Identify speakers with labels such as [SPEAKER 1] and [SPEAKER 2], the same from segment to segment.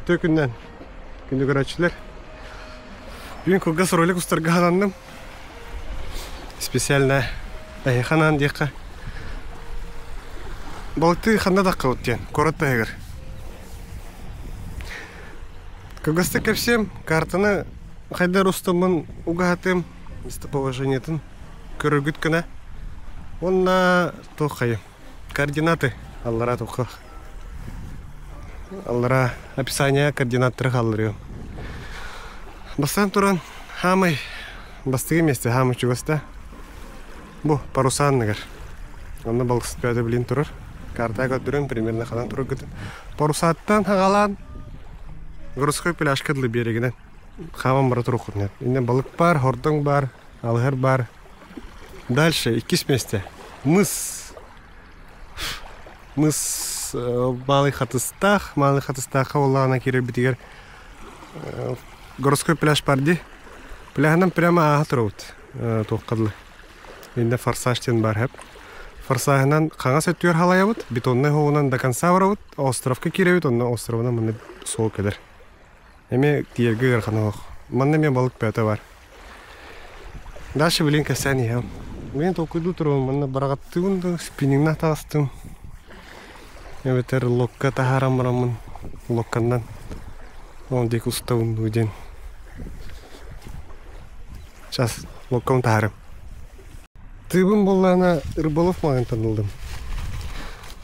[SPEAKER 1] Tökünden günlük araçlar. Bugün kılgas roli kustarga halandım. Spesialna hanan diyaka. Balıktı xanda dakika otken. Korat da heger. Kılgasta kepsem kartını Haydar ustamın ugahatım местоположениетін көрігіт күні. Онна тоқайым. Координаты аллара тоқақ. Аллара описание координаттары қалдырыyorum. Бастан тұран хамай бастығы месте хамай чугаста. Бұл парусанныгар. Онна балқысып бәді білін тұрыр. Карта көттірін примерно қалан тұрыр күтін. Парусаттан ғалан Городской пляж кыдлы берегінен. Хамам бара тұру құрнет. Инде балык бар, хордың бар, алғыр бар. Дальше, икис месте. Мыс. Мыс малый хатыстах. Малый хатыстахқа олағына керек бітігер. Городской пляж барды. Пляжынан прямо аға тұрауыд. Тоққадлы. Инде форсажтен бар хеп. Форсажынан қаңа сөттігер халайабыд. Бетонный хоғынан до конца барабыд. Островқа керебід. Онна островына мұны сол кедер. Эме тиерге гархана ох. Манна мен балык пәте бар. Дальше билин касани ям. Мен толкуйду турум, манна барагаттыгын да спиннингна тастым. Эметер локка тахарамрамын. Локкандан. Он дек уставын уден. Сейчас локкам тахарам. Тыбын боллана рыболов магын танылдым.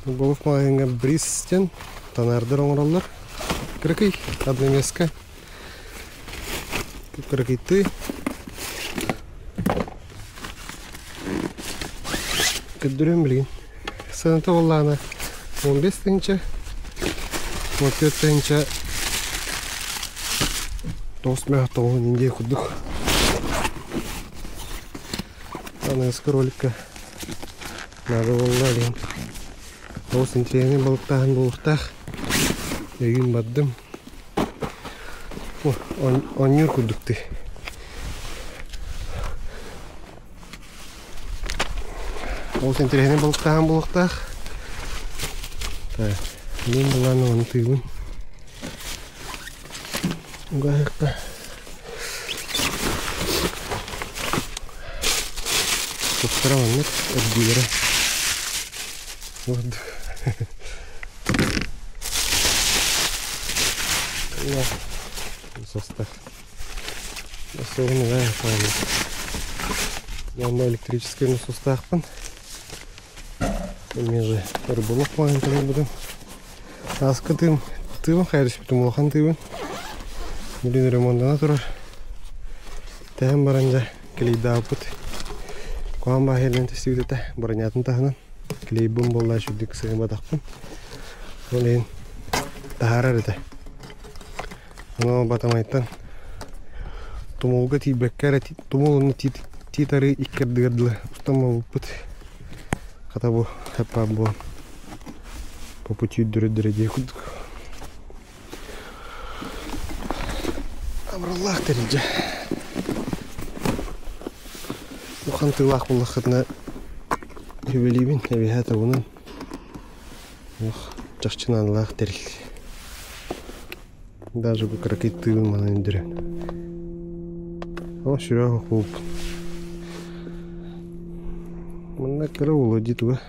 [SPEAKER 1] Рыболов магынга бристен танардыр оңраллар. Кракай, одно место. Кракай ты. Кадурим, блин. Саната воллана. Он без тенча. Вот это тенча. Тост мягко, он не худух. Она из кролика. Надо воллалин. Тост интересный болтан болтах. Егін баддым. Он юр күдікті. Ол сентерегіне болықтаған болықтақ. Мен бұланы оны түйгін. Ұғайықта. Тоқтыра мәнет әбдігері. Орды. Состав. Особенно, да, я на электрический состав. Между рыболов маленький будем. Аскатым, ты хайриш, потом лохан ты. Блин, ремонт натура. Тем баранжа клейда опыт. Куам бахелен тестивит это баранятын тахнан. Клейбун болла шудик сыгын батақпын. Олен тахарар это. Но батамайттан тумолга тибеккер тумолны титары иккердыгырлы устамал пут хатабу хапабу по пути дөрөдөрөдө кудук абраллах терже ухан тылах булахтна юбилибин эбихата унун ох чаччыналах терил. Даже бы кракеты манандре. О, сюда хоп. Манна кара улодит вы.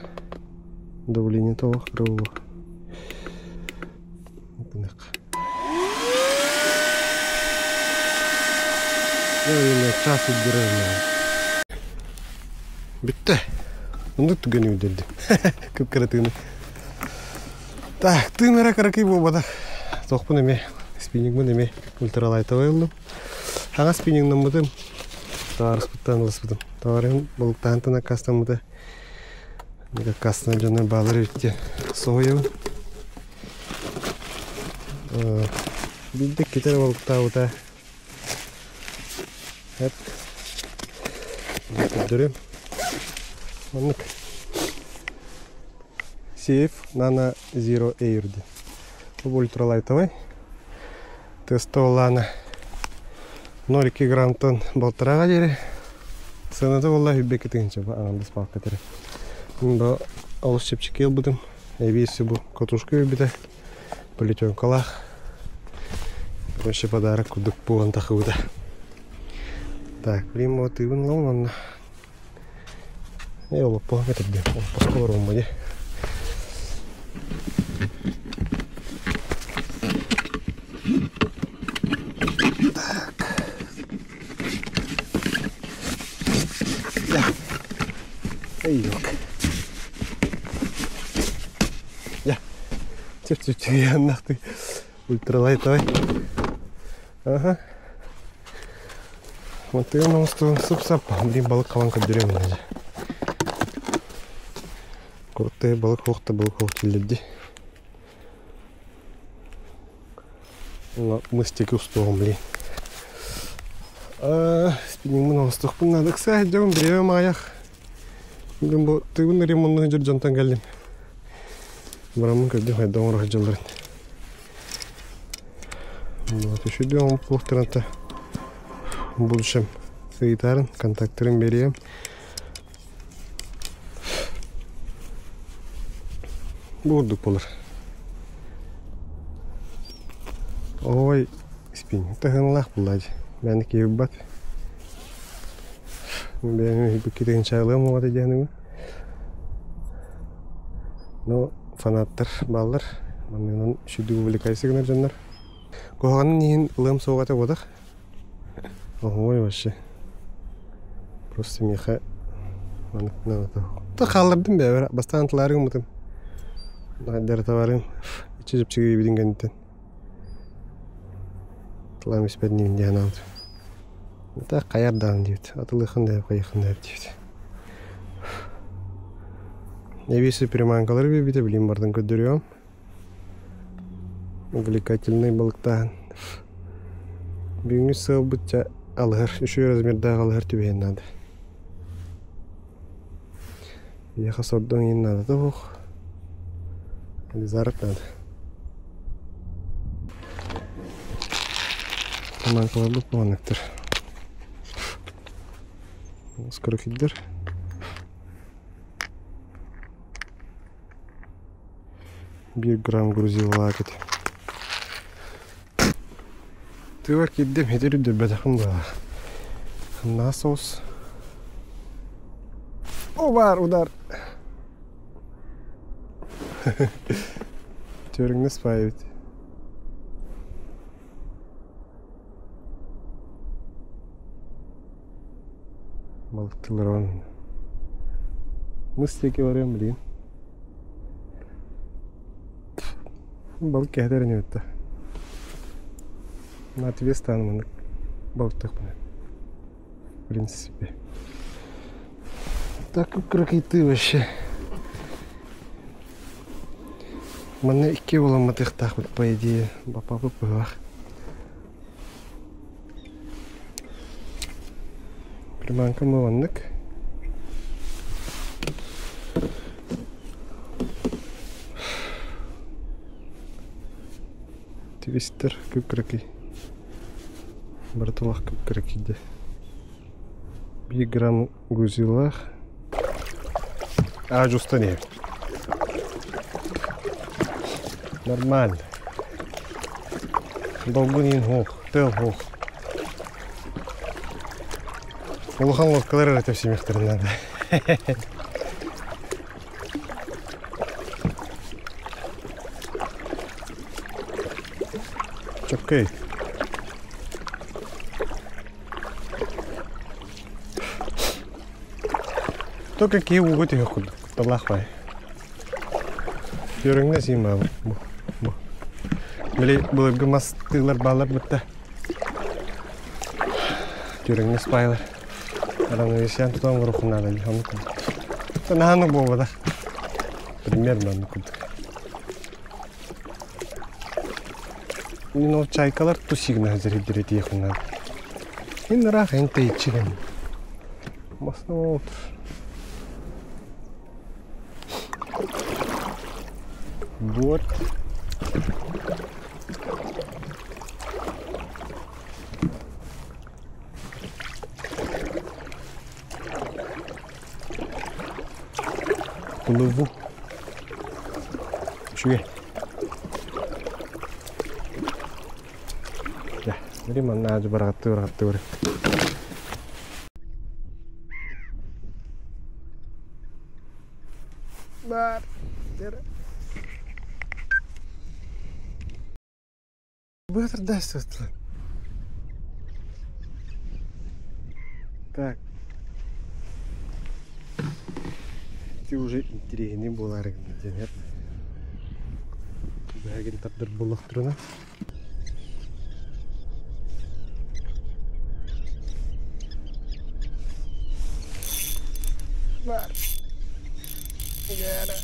[SPEAKER 1] давление толық кірі час үддірі бітті. Мұнды түгені өдерді. Көп-кірі түйіні. Так, түйінері қарақай болбадақ. Тоқпын әме, спиннингмін әме ультралайтовай олдым. Аға спиннингнан бұдым. Тағарыспыттан ұлыспыдым. Тағарым бұлықтағын тына кастан бұды. Неге кастана жонын бағылар өтте соғайым. Білдік кетер бұлықтағы бұда. Hep dürüm. Anlık. Сейф Nano Zero Air'di. Bu ультралайтовый. Тестовланы 0,2 граммтан болтыраға жері. Сынады олла хүббекі тігінші ағандыз балқа тәрі. Бұл ауыз шепчік ел бұдым. Әбейсі бұл котушка өбіді. Полетен қалақ. Короче, подарок күдік бұған тақы бұда. Так, прямо вот и вон. Я его полагаю, где он по скорому моде. Так. Я. Эй, ёк. Я. Чуть-чуть я нахуй ультралайтовый. Ага. Вот и он сап-сап, блин, балык қаланқа дүрем әлі. Құрттай балык хоқты келеді. Мыстекі ұстығым, блин. Спиннингмін ұстықпын надық сәй, жауын біреуім аяқ. Мен бұл түйін ремонтың жүр жантан кәлдім. Бұрамын көбден қайда оңырақ жылдарын. Вот еще дүйін плохтыранта. Будущем сыйтарын, контакттарын берем. Бурдук болыр. Ой, спиннинг тағынлақ бұлады. Мәні кейіп бат. Бәні бүкетеген чайлығым оғады дегенімі. Но фанаттар балдар. Мәнен шүдігі увлекайсығынар жандар. Қоғанын ең ұлым соғаты одақ. Ой, вообще. Просто меха. Та қалырдым бе, бастан тыларың мұтым. Найдар таварым. Ичі жіпчігі бейдің кәнеттен. Тылам еспәдін ең дейін алды. Та қаярдан дейді. Атылықын дейіп, қайықын дейіп дейді. Небесі приманкалар бейбейді, білім бардың көддіріом. Увлекательный балықтағын. Бүгінгі сыл бұтча алғыр, үші размердағы алғыр түбейін нады. Яқа сордың ең нады да бұқ. Әлі зарып нады. Таманқылар бұқ бұған өктір. Скоро кеддер. 1 грамм грузила кет. Ты var kiddim hederi de bedakında. Nasıl? O var udar. Türün ne spayet? Balıkçılar var. Mısteki var ya bileyim. Balık kehderini öttü. На тебе стану, болтах, в принципе. Так как крокеты вообще. Мне и киволом от их так вот по идее, папа попылах. Приманка мыланнык. Твистер, как крокет. Братулах көп керек еді. 1 грамм грузилах. Жуста не. Нормально. Долбунин хоқ, тел хоқ. Улыхан лодкалар өте всемектер надо. Окей. Только какие угодно их куда талахвай. Йөреңне сима. Биле булып гымас тыйлар балар битте. Йөреңне спайлар. Адан яшән тутан рухына да җаны куд. Тананы булды. Примерно аны куд. Но чайкалар тусигна хәзер тиехнә. Ин рах энте ичигән. Масно. Вот. Плыву. Чуя. Да, бери mana aja beratur-atur. Bar. Быстро дай что. Так. Ты уже интересный была нет? Бәген тапдыр булак турына. Бар. Гәре.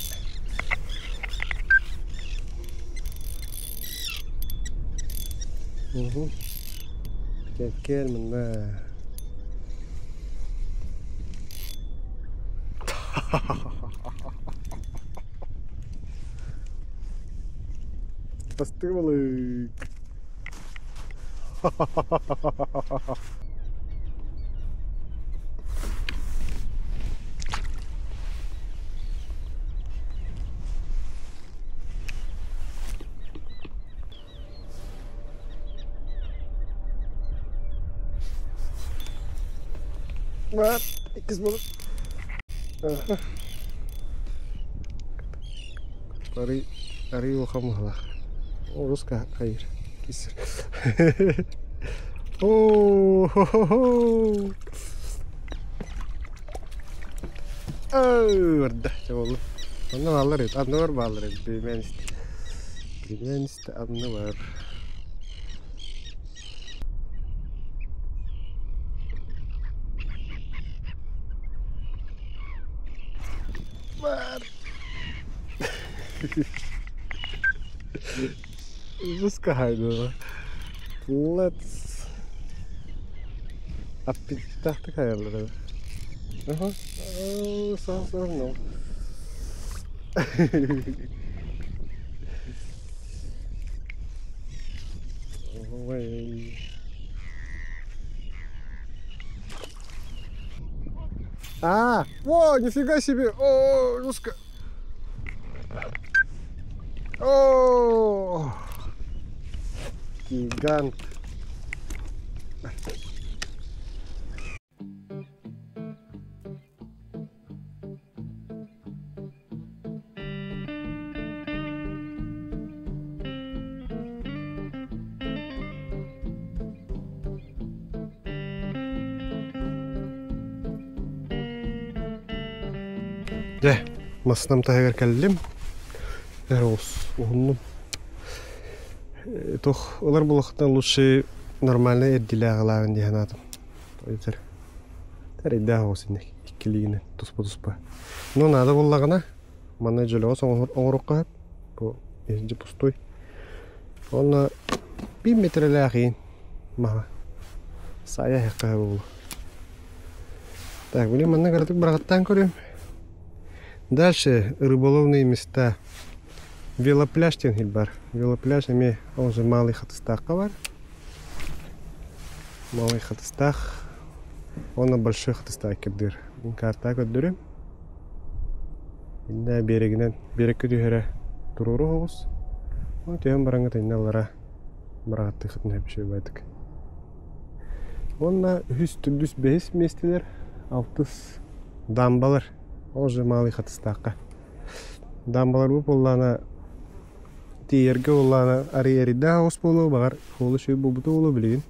[SPEAKER 1] Gel bunda. Pasti balik. Var, ikiz balık. Ari bakalım. Oruz hayır. Kisir. Oh, orada coba. Anne bağlar et, anne var bağlar et. Bilmen iste anne var. Var. Жестко хайду. Let's. Аппетитах такая была. Ага. Сам равно. Ой. Во, нифига себе. О, жестко. О, гигант. Да, маснам тагыр келдим. Рос, угнум. Тох, олар булактан лучше нормальный эрдиле агалагын дигән атым. Тойтер. Тәридә хосин икилигине туспа. Ну надо буллагына. Мана җөлөгө соң оңрукка. Бу энҗи пустой. Онна 1 метрле ахин. Ма. Сая хакка бу. Так, блин, мана гаратык баргаттан көрөм. Дальше рыболовные места. Велопляж тен бар. Велопляж ими он же малый хатыстак бар. Малый хатыстак. Он на большой хатыстак кирдир. Карта көддүрөм. Инде берегинен берекке дүйөрө туруру хогус. Он тем бараңга теннелара баратты хатны бишей байдык. Онна 145 местелер, 6 дамбалар. Он же малый хатыстакка. Дамбалар бу боллана тиерге улана ари-арида ос болу багар холу шүй бубуту болу билигин.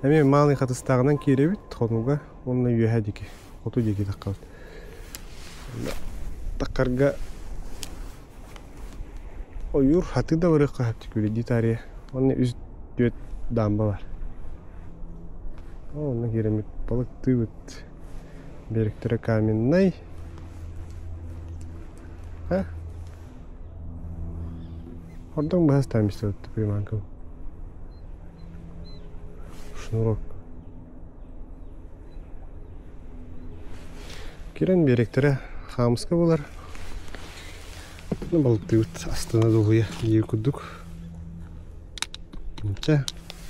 [SPEAKER 1] Эми малый хатыстагынан киребит хонуга онна юха дики. Хоту дики таккал. Таккарга ойур хаты да бары кахапты күлі дитария. Онна үз дөт дамба бар. Онна керемет балык тыбыт. Беректері каменнай. Ха? Ордан бахас тамисті өтті приманкам. Шнурок. Керен беректері хамыска болар. Балык тыбыт астына долуя ие күдік.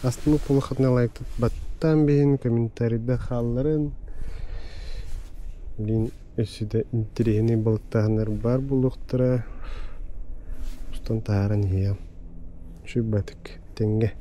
[SPEAKER 1] Астына полы қатына лайықты баттан бейін комментарийда қалларын. Лин өсіде интерегіне балықтағынар бар болуқтыра. Устан тағаран еям. Шүй бәтік тенге.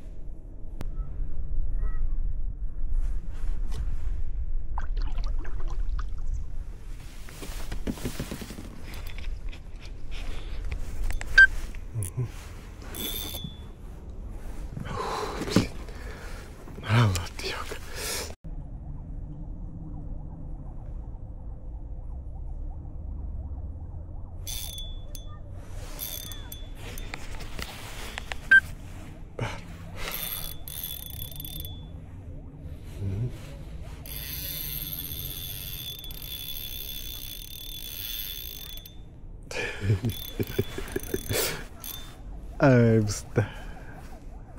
[SPEAKER 1] Ай, быстрее.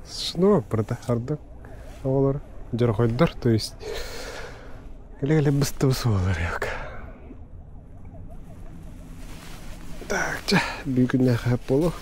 [SPEAKER 1] Шнурок, брата, хардок. Олар. Жархойдар, то есть. Или быстрее солар, як. Так, ча, бигуня хаполо.